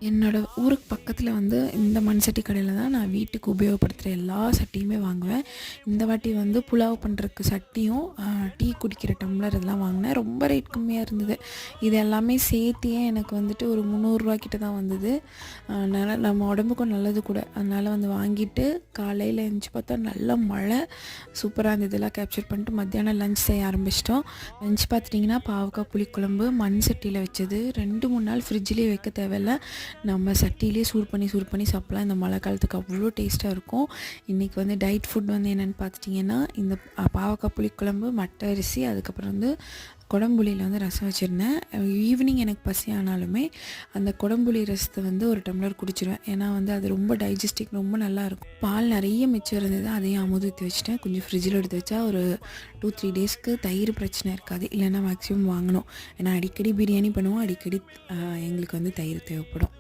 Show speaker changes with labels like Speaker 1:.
Speaker 1: என்னோட ஊருக்கு பக்கத்தில் வந்து இந்த மண் சட்டி கடையில் தான் நான் வீட்டுக்கு உபயோகப்படுத்துகிற எல்லா சட்டியுமே வாங்குவேன். இந்த வாட்டி வந்து புலாவ் பண்ணுறதுக்கு சட்டியும் டீ குடிக்கிற டம்ளர் இதெல்லாம் வாங்கினேன். ரொம்ப ரேட் கம்மியாக இருந்தது. இது எல்லாமே சேர்த்தியே எனக்கு வந்துட்டு ஒரு 300 ரூபா கிட்ட தான் வந்தது. அதனால் நம்ம உடம்புக்கும் நல்லது கூட. அதனால் வந்து வாங்கிட்டு காலையில் எழுந்திச்சி பார்த்தா நல்ல மழை சூப்பராக இருந்தது. இதெல்லாம் கேப்சர் பண்ணிட்டு மத்தியானம் லஞ்ச் செய்ய ஆரம்பிச்சிட்டோம். லஞ்ச் பார்த்துட்டிங்கன்னா பாவக்காய் புளிக்குழம்பு மண் சட்டியில் வச்சது. 2-3 நாள் ஃப்ரிட்ஜ்லேயே வைக்க தேவையில்லை. நம்ம சட்டியிலே சூடு பண்ணி சாப்பிட்லாம். இந்த மழை காலத்துக்கு அவ்வளோ டேஸ்ட்டாக இருக்கும். இன்றைக்கி வந்து டயட் ஃபுட் வந்து என்னென்னு பார்த்துட்டிங்கன்னா இந்த பாவக்காய் புளிக்குழம்பு, மட்டை அரிசி, அதுக்கப்புறம் வந்து குடம்புளியில் வந்து ரசம் வச்சுருந்தேன். ஈவினிங் எனக்கு பசி ஆனாலுமே அந்த குடம்புளி ரசத்தை வந்து ஒரு டம்ளர் குடிச்சிடுவேன். ஏன்னா வந்து அது ரொம்ப டைஜஸ்டிக் ரொம்ப நல்லாயிருக்கும். பால் நிறைய மிச்சம் இருந்தது. அதையும் அமுது ஊற்றி வச்சுட்டேன். கொஞ்சம் ஃப்ரிட்ஜில் எடுத்து வச்சா ஒரு 2-3 டேஸ்க்கு தயிர் பிரச்சனை இருக்காது. இல்லைன்னா மேக்ஸிமம் வாங்கணும். ஏன்னா அடிக்கடி பிரியாணி பண்ணுவோம். அடிக்கடி எங்களுக்கு வந்து தயிர் தேவைப்படும்.